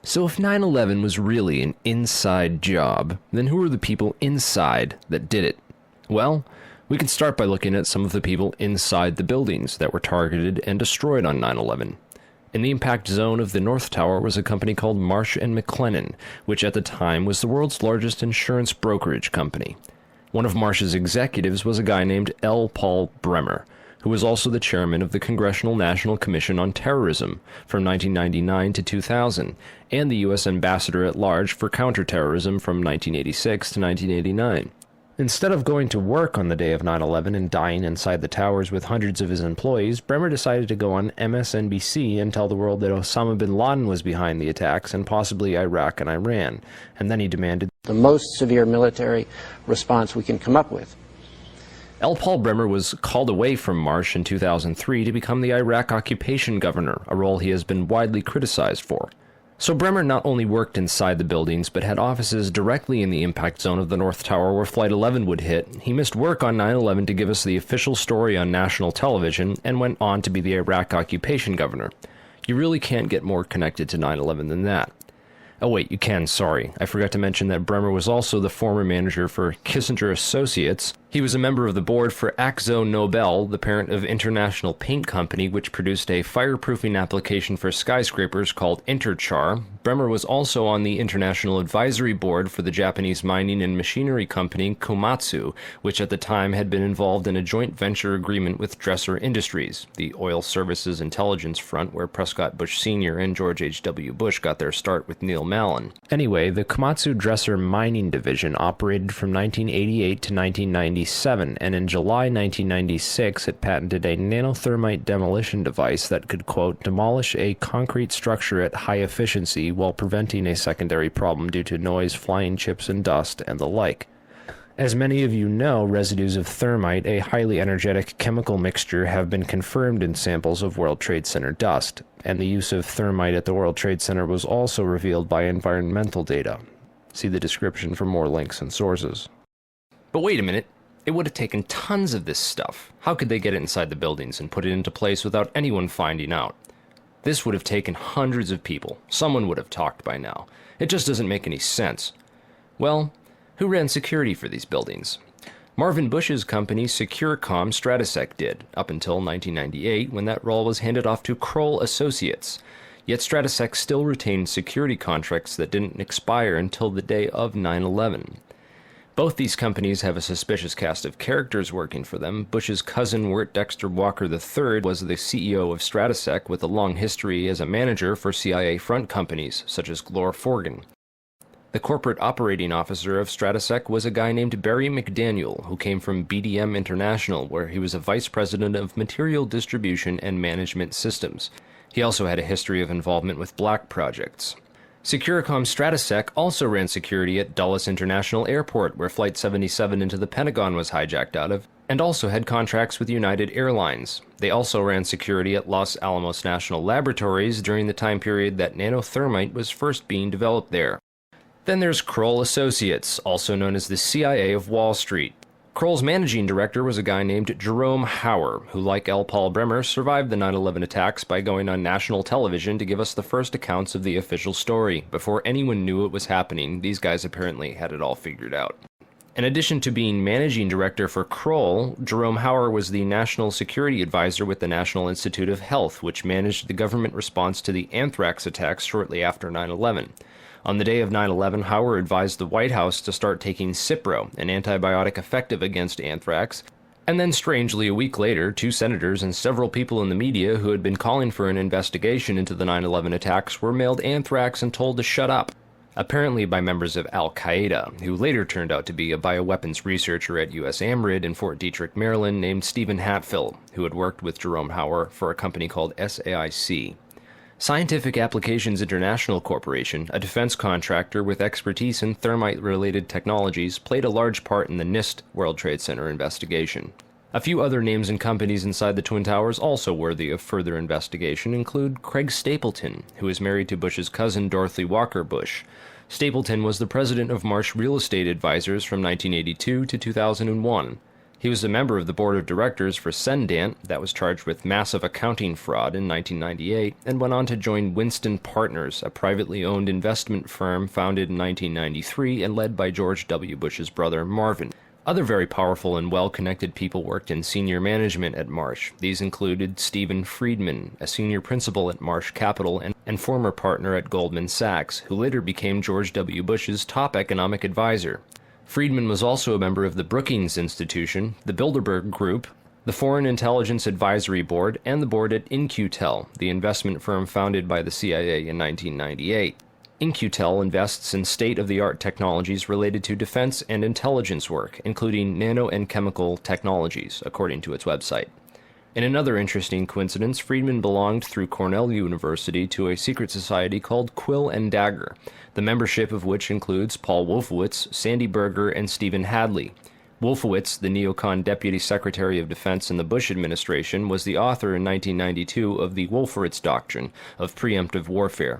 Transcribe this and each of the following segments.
So if 9/11 was really an inside job, then who are the people inside that did it? Well, we can start by looking at some of the people inside the buildings that were targeted and destroyed on 9/11. In the impact zone of the North Tower was a company called Marsh & McLennan, which at the time was the world's largest insurance brokerage company. One of Marsh's executives was a guy named L. Paul Bremer, who was also the chairman of the Congressional National Commission on Terrorism from 1999 to 2000, and the U.S. ambassador at large for counterterrorism from 1986 to 1989. Instead of going to work on the day of 9/11 and dying inside the towers with hundreds of his employees, Bremer decided to go on MSNBC and tell the world that Osama bin Laden was behind the attacks and possibly Iraq and Iran, and then he demanded the most severe military response we can come up with. L. Paul Bremer was called away from Marsh in 2003 to become the Iraq occupation governor, a role he has been widely criticized for. So Bremer not only worked inside the buildings, but had offices directly in the impact zone of the North Tower where Flight 11 would hit. He missed work on 9/11 to give us the official story on national television, and went on to be the Iraq occupation governor. You really can't get more connected to 9/11 than that. Oh wait, you can, sorry. I forgot to mention that Bremer was also the former manager for Kissinger Associates. He was a member of the board for Akzo Nobel, the parent of International Paint Company, which produced a fireproofing application for skyscrapers called Interchar. Bremer was also on the International Advisory Board for the Japanese mining and machinery company Komatsu, which at the time had been involved in a joint venture agreement with Dresser Industries, the oil services intelligence front where Prescott Bush Sr. and George H.W. Bush got their start with Neil Mallon. Anyway, the Komatsu Dresser mining division operated from 1988 to 1997, and in July 1996 it patented a nanothermite demolition device that could, quote, demolish a concrete structure at high efficiency while preventing a secondary problem due to noise, flying chips and dust, and the like. As many of you know, residues of thermite, a highly energetic chemical mixture, have been confirmed in samples of World Trade Center dust, and the use of thermite at the World Trade Center was also revealed by environmental data. See the description for more links and sources. But wait a minute. It would have taken tons of this stuff. How could they get it inside the buildings and put it into place without anyone finding out? This would have taken hundreds of people. Someone would have talked by now. It just doesn't make any sense. Well, who ran security for these buildings? Marvin Bush's company Securacom Stratesec did, up until 1998 when that role was handed off to Kroll Associates. Yet Stratesec still retained security contracts that didn't expire until the day of 9/11. Both these companies have a suspicious cast of characters working for them. Bush's cousin, Wirt Dexter Walker III, was the CEO of Stratesec with a long history as a manager for CIA front companies, such as Glor Forgan. The corporate operating officer of Stratesec was a guy named Barry McDaniel, who came from BDM International, where he was a vice president of material distribution and management systems. He also had a history of involvement with black projects. Securacom Stratesec also ran security at Dulles International Airport, where Flight 77 into the Pentagon was hijacked out of, and also had contracts with United Airlines. They also ran security at Los Alamos National Laboratories during the time period that nanothermite was first being developed there. Then there's Kroll Associates, also known as the CIA of Wall Street. Kroll's managing director was a guy named Jerome Hauer, who, like L. Paul Bremer, survived the 9/11 attacks by going on national television to give us the first accounts of the official story. Before anyone knew it was happening, these guys apparently had it all figured out. In addition to being managing director for Kroll, Jerome Hauer was the national security advisor with the National Institute of Health, which managed the government response to the anthrax attacks shortly after 9/11. On the day of 9/11, Hauer advised the White House to start taking Cipro, an antibiotic effective against anthrax, and then strangely a week later, 2 senators and several people in the media who had been calling for an investigation into the 9/11 attacks were mailed anthrax and told to shut up, apparently by members of Al-Qaeda, who later turned out to be a bioweapons researcher at US AMRID in Fort Detrick, Maryland, named Stephen Hatfill, who had worked with Jerome Hauer for a company called SAIC. Scientific Applications International Corporation, a defense contractor with expertise in thermite-related technologies, played a large part in the NIST World Trade Center investigation. A few other names and companies inside the Twin Towers also worthy of further investigation include Craig Stapleton, who is married to Bush's cousin Dorothy Walker Bush. Stapleton was the president of Marsh Real Estate Advisors from 1982 to 2001. He was a member of the board of directors for Cendant, that was charged with massive accounting fraud in 1998, and went on to join Winston Partners, a privately owned investment firm founded in 1993 and led by George W. Bush's brother Marvin. Other very powerful and well-connected people worked in senior management at Marsh. These included Stephen Friedman, a senior principal at Marsh Capital and former partner at Goldman Sachs, who later became George W. Bush's top economic advisor. Friedman was also a member of the Brookings Institution, the Bilderberg Group, the Foreign Intelligence Advisory Board, and the board at In-Q-Tel, the investment firm founded by the CIA in 1998. In-Q-Tel invests in state-of-the-art technologies related to defense and intelligence work, including nano and chemical technologies, according to its website. In another interesting coincidence, Friedman belonged through Cornell University to a secret society called Quill and Dagger, the membership of which includes Paul Wolfowitz, Sandy Berger, and Stephen Hadley. Wolfowitz, the neocon Deputy Secretary of Defense in the Bush administration, was the author in 1992 of the Wolfowitz Doctrine of preemptive warfare.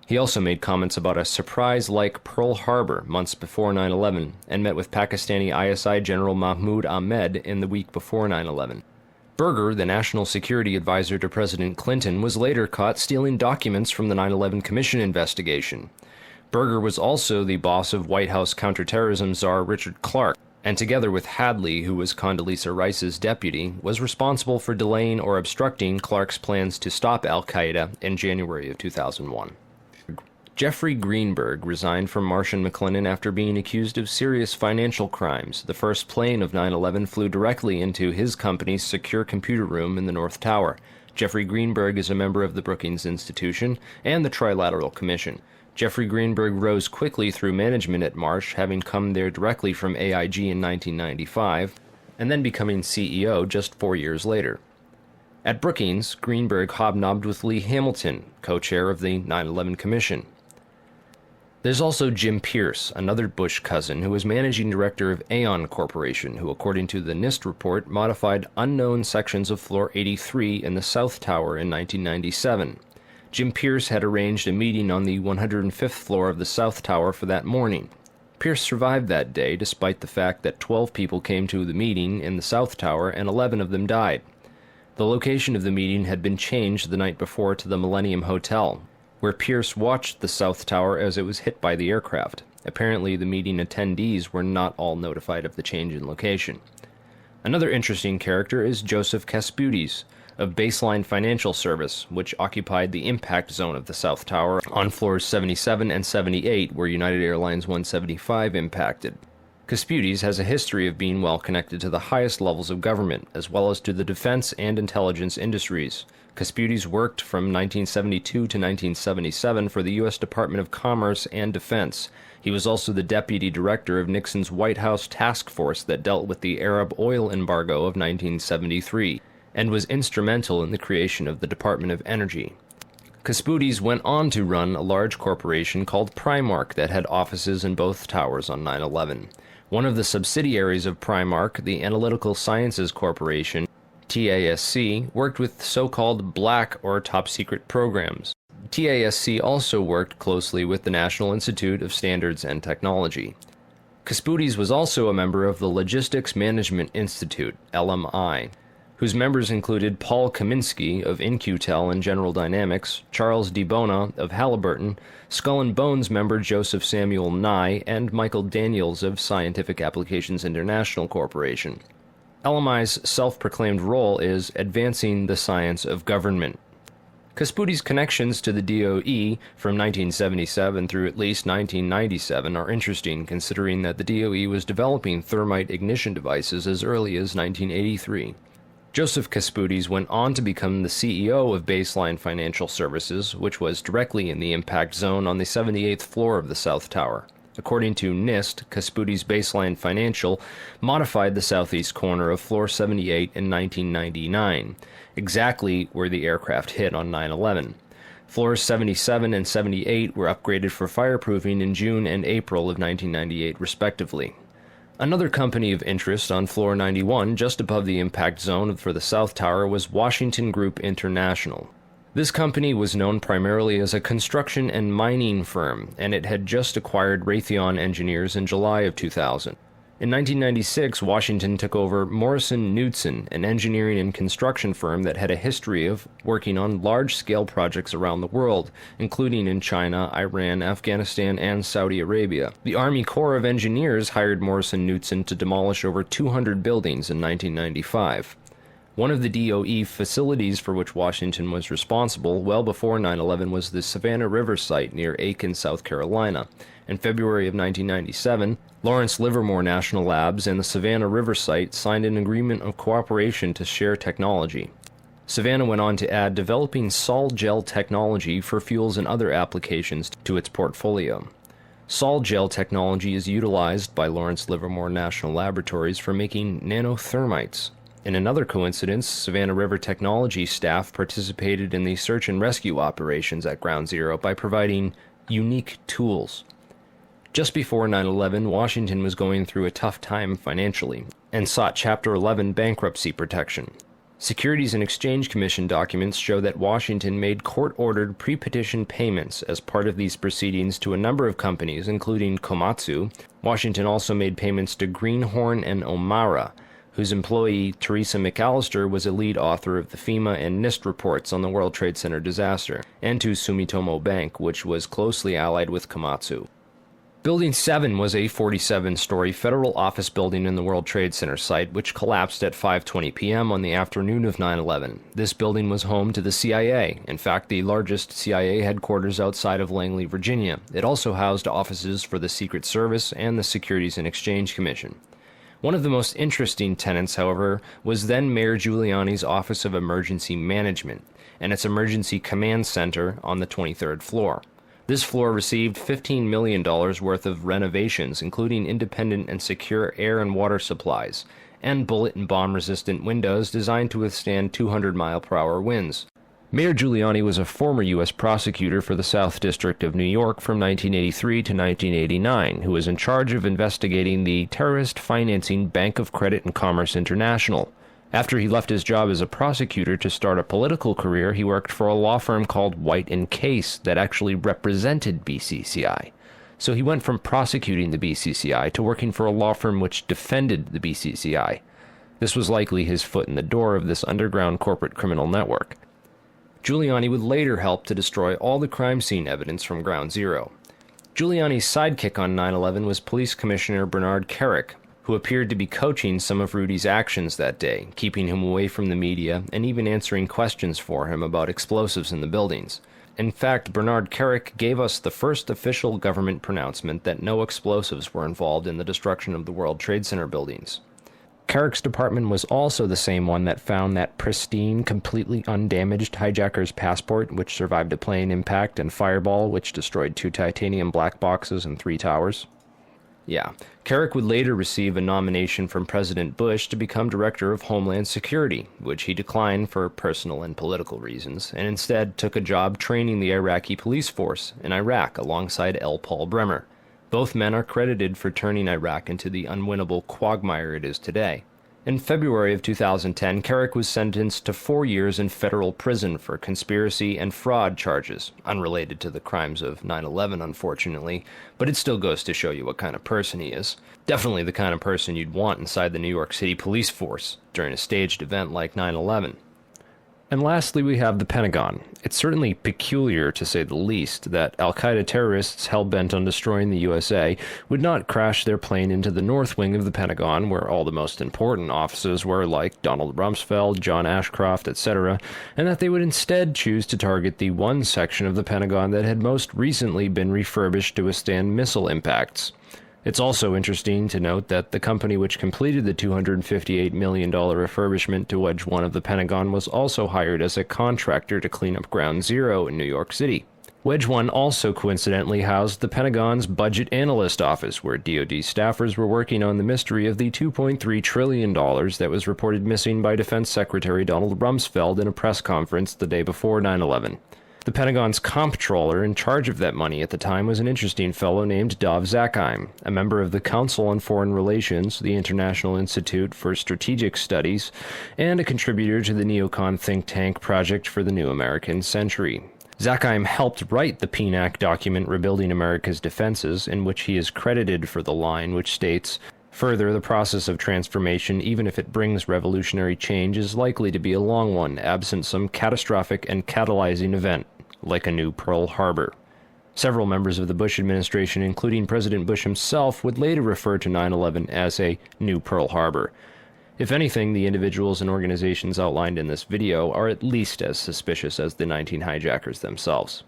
He also made comments about a surprise like Pearl Harbor months before 9/11 and met with Pakistani ISI General Mahmoud Ahmed in the week before 9/11. Berger, the national security advisor to President Clinton, was later caught stealing documents from the 9/11 Commission investigation. Berger was also the boss of White House counterterrorism czar Richard Clarke, and together with Hadley, who was Condoleezza Rice's deputy, was responsible for delaying or obstructing Clarke's plans to stop al-Qaeda in January of 2001. Jeffrey Greenberg resigned from Marsh & McLennan after being accused of serious financial crimes. The first plane of 9/11 flew directly into his company's secure computer room in the North Tower. Jeffrey Greenberg is a member of the Brookings Institution and the Trilateral Commission. Jeffrey Greenberg rose quickly through management at Marsh, having come there directly from AIG in 1995, and then becoming CEO just 4 years later. At Brookings, Greenberg hobnobbed with Lee Hamilton, co-chair of the 9/11 Commission. There's also Jim Pierce, another Bush cousin, who was managing director of Aon Corporation, who, according to the NIST report, modified unknown sections of Floor 83 in the South Tower in 1997. Jim Pierce had arranged a meeting on the 105th floor of the South Tower for that morning. Pierce survived that day, despite the fact that 12 people came to the meeting in the South Tower and 11 of them died. The location of the meeting had been changed the night before to the Millennium Hotel, where Pierce watched the South Tower as it was hit by the aircraft. Apparently, the meeting attendees were not all notified of the change in location. Another interesting character is Joseph Kasputis, of Baseline Financial Service, which occupied the impact zone of the South Tower on floors 77 and 78, where United Airlines 175 impacted. Kasputis has a history of being well connected to the highest levels of government, as well as to the defense and intelligence industries. Kasputis worked from 1972 to 1977 for the U.S. Department of Commerce and Defense. He was also the deputy director of Nixon's White House task force that dealt with the Arab oil embargo of 1973, and was instrumental in the creation of the Department of Energy. Kasputis went on to run a large corporation called Primark that had offices in both towers on 9/11. One of the subsidiaries of Primark, the Analytical Sciences Corporation, TASC, worked with so-called black or top-secret programs. TASC also worked closely with the National Institute of Standards and Technology. Kasputis was also a member of the Logistics Management Institute, LMI, whose members included Paul Kaminsky of In-Q-Tel and General Dynamics, Charles DiBona of Halliburton, Skull and Bones member Joseph Samuel Nye, and Michael Daniels of Scientific Applications International Corporation. LMI's self-proclaimed role is advancing the science of government. Kasputis' connections to the DOE from 1977 through at least 1997 are interesting, considering that the DOE was developing thermite ignition devices as early as 1983. Joseph Kasputis went on to become the CEO of Baseline Financial Services, which was directly in the impact zone on the 78th floor of the South Tower. According to NIST, Kasputis' Baseline Financial modified the southeast corner of Floor 78 in 1999, exactly where the aircraft hit on 9/11. Floors 77 and 78 were upgraded for fireproofing in June and April of 1998, respectively. Another company of interest on Floor 91, just above the impact zone for the South Tower, was Washington Group International. This company was known primarily as a construction and mining firm, and it had just acquired Raytheon Engineers in July of 2000. In 1996, Washington took over Morrison Knudsen, an engineering and construction firm that had a history of working on large-scale projects around the world, including in China, Iran, Afghanistan, and Saudi Arabia. The Army Corps of Engineers hired Morrison Knudsen to demolish over 200 buildings in 1995. One of the DOE facilities for which Washington was responsible well before 9/11 was the Savannah River site near Aiken, South Carolina. In February of 1997, Lawrence Livermore National Labs and the Savannah River site signed an agreement of cooperation to share technology. Savannah went on to add developing sol gel technology for fuels and other applications to its portfolio. Sol gel technology is utilized by Lawrence Livermore National Laboratories for making nanothermites. In another coincidence, Savannah River Technology staff participated in the search and rescue operations at Ground Zero by providing unique tools. Just before 9/11, Washington was going through a tough time financially and sought Chapter 11 bankruptcy protection. Securities and Exchange Commission documents show that Washington made court-ordered pre-petition payments as part of these proceedings to a number of companies, including Komatsu. Washington also made payments to Greenhorn and Omara, whose employee, Teresa McAllister, was a lead author of the FEMA and NIST reports on the World Trade Center disaster, and to Sumitomo Bank, which was closely allied with Komatsu. Building 7 was a 47-story federal office building in the World Trade Center site, which collapsed at 5:20 p.m. on the afternoon of 9/11. This building was home to the CIA, in fact, the largest CIA headquarters outside of Langley, Virginia. It also housed offices for the Secret Service and the Securities and Exchange Commission. One of the most interesting tenants, however, was then Mayor Giuliani's Office of Emergency Management and its Emergency Command Center on the 23rd floor. This floor received $15 million worth of renovations, including independent and secure air and water supplies, and bullet and bomb-resistant windows designed to withstand 200-mile-per-hour winds. Mayor Giuliani was a former U.S. prosecutor for the South District of New York from 1983 to 1989, who was in charge of investigating the terrorist financing Bank of Credit and Commerce International. After he left his job as a prosecutor to start a political career, he worked for a law firm called White & Case that actually represented BCCI. So he went from prosecuting the BCCI to working for a law firm which defended the BCCI. This was likely his foot in the door of this underground corporate criminal network. Giuliani would later help to destroy all the crime scene evidence from Ground Zero. Giuliani's sidekick on 9/11 was Police Commissioner Bernard Kerik, who appeared to be coaching some of Rudy's actions that day, keeping him away from the media and even answering questions for him about explosives in the buildings. In fact, Bernard Kerik gave us the first official government pronouncement that no explosives were involved in the destruction of the World Trade Center buildings. Kerik's department was also the same one that found that pristine, completely undamaged hijacker's passport, which survived a plane impact, and fireball, which destroyed 2 titanium black boxes and 3 towers. Yeah, Kerik would later receive a nomination from President Bush to become Director of Homeland Security, which he declined for personal and political reasons, and instead took a job training the Iraqi police force in Iraq alongside L. Paul Bremer. Both men are credited for turning Iraq into the unwinnable quagmire it is today. In February of 2010, Kerik was sentenced to 4 years in federal prison for conspiracy and fraud charges, unrelated to the crimes of 9/11, unfortunately, but it still goes to show you what kind of person he is. Definitely the kind of person you'd want inside the New York City police force during a staged event like 9/11. And lastly, we have the Pentagon. It's certainly peculiar, to say the least, that al-Qaeda terrorists hell-bent on destroying the USA would not crash their plane into the north wing of the Pentagon, where all the most important offices were, like Donald Rumsfeld, John Ashcroft, etc., and that they would instead choose to target the one section of the Pentagon that had most recently been refurbished to withstand missile impacts. It's also interesting to note that the company which completed the $258 million refurbishment to Wedge 1 of the Pentagon was also hired as a contractor to clean up Ground Zero in New York City. Wedge 1 also coincidentally housed the Pentagon's Budget Analyst Office, where DoD staffers were working on the mystery of the $2.3 trillion that was reported missing by Defense Secretary Donald Rumsfeld in a press conference the day before 9/11. The Pentagon's comptroller in charge of that money at the time was an interesting fellow named Dov Zakheim, a member of the Council on Foreign Relations, the International Institute for Strategic Studies, and a contributor to the neocon think tank Project for the New American Century. Zakheim helped write the PNAC document Rebuilding America's Defenses, in which he is credited for the line which states, Further, the process of transformation, even if it brings revolutionary change, is likely to be a long one, absent some catastrophic and catalyzing event, like a new Pearl Harbor. Several members of the Bush administration, including President Bush himself, would later refer to 9/11 as a new Pearl Harbor. If anything, the individuals and organizations outlined in this video are at least as suspicious as the 19 hijackers themselves.